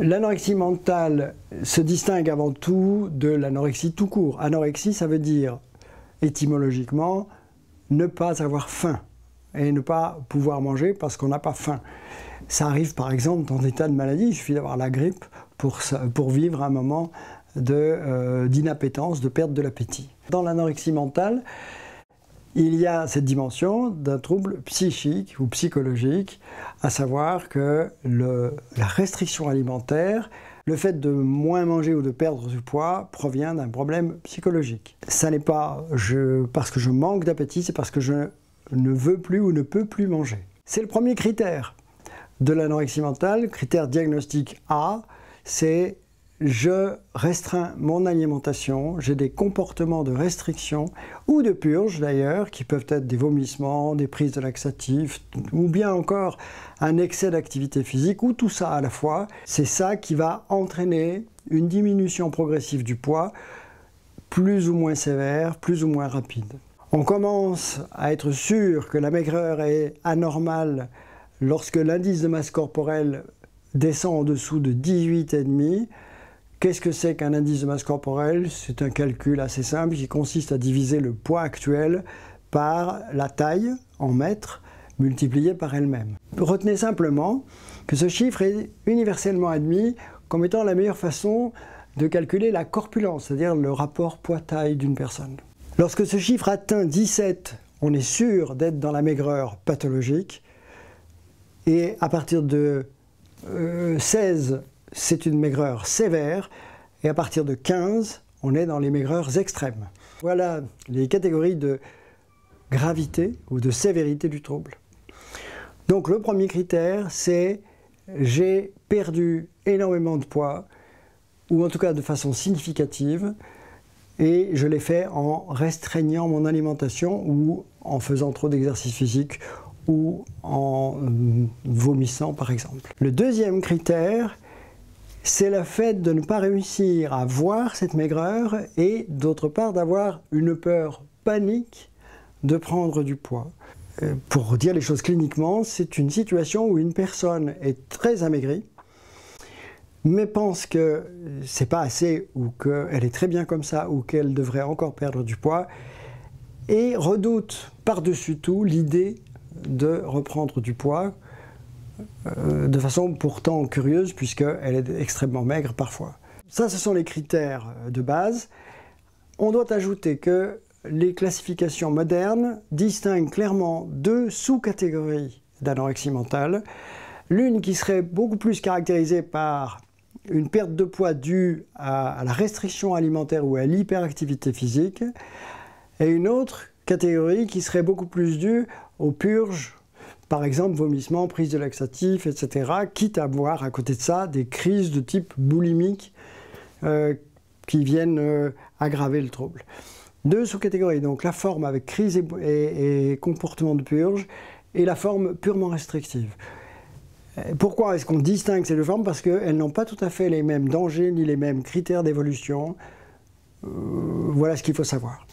L'anorexie mentale se distingue avant tout de l'anorexie tout court. Anorexie, ça veut dire, étymologiquement, ne pas avoir faim et ne pas pouvoir manger parce qu'on n'a pas faim. Ça arrive par exemple dans des tas de maladies, il suffit d'avoir la grippe pour vivre un moment d'inappétence, de perte de l'appétit. Dans l'anorexie mentale, il y a cette dimension d'un trouble psychique ou psychologique, à savoir que la restriction alimentaire, le fait de moins manger ou de perdre du poids provient d'un problème psychologique. Ça n'est pas parce que je manque d'appétit, c'est parce que je ne veux plus ou ne peux plus manger. C'est le premier critère de l'anorexie mentale, critère diagnostic A, c'est je restreins mon alimentation, j'ai des comportements de restriction ou de purge d'ailleurs, qui peuvent être des vomissements, des prises de laxatifs, ou bien encore un excès d'activité physique, ou tout ça à la fois. C'est ça qui va entraîner une diminution progressive du poids, plus ou moins sévère, plus ou moins rapide. On commence à être sûr que la maigreur est anormale lorsque l'indice de masse corporelle descend en dessous de 18,5. Qu'est-ce que c'est qu'un indice de masse corporelle? C'est un calcul assez simple qui consiste à diviser le poids actuel par la taille en mètres multiplié par elle-même. Retenez simplement que ce chiffre est universellement admis comme étant la meilleure façon de calculer la corpulence, c'est-à-dire le rapport poids-taille d'une personne. Lorsque ce chiffre atteint 17, on est sûr d'être dans la maigreur pathologique, et à partir de 16, c'est une maigreur sévère, et à partir de 15, on est dans les maigreurs extrêmes. Voilà les catégories de gravité ou de sévérité du trouble. Donc le premier critère, c'est j'ai perdu énormément de poids, ou en tout cas de façon significative, et je l'ai fait en restreignant mon alimentation ou en faisant trop d'exercice physique ou en vomissant par exemple. Le deuxième critère, c'est le fait de ne pas réussir à voir cette maigreur et d'autre part d'avoir une peur panique de prendre du poids. Pour dire les choses cliniquement, c'est une situation où une personne est très amaigrie, mais pense que c'est pas assez ou qu'elle est très bien comme ça ou qu'elle devrait encore perdre du poids et redoute par-dessus tout l'idée de reprendre du poids de façon pourtant curieuse puisqu'elle est extrêmement maigre parfois. Ça, ce sont les critères de base. On doit ajouter que les classifications modernes distinguent clairement deux sous-catégories d'anorexie mentale. L'une qui serait beaucoup plus caractérisée par une perte de poids due à la restriction alimentaire ou à l'hyperactivité physique, et une autre catégorie qui serait beaucoup plus due aux purges, par exemple vomissement, prise de laxatifs, etc., quitte à avoir à côté de ça des crises de type boulimique qui viennent aggraver le trouble. Deux sous-catégories, donc la forme avec crise et comportement de purge, et la forme purement restrictive. Pourquoi est-ce qu'on distingue ces deux formes? Parce qu'elles n'ont pas tout à fait les mêmes dangers ni les mêmes critères d'évolution. Voilà ce qu'il faut savoir.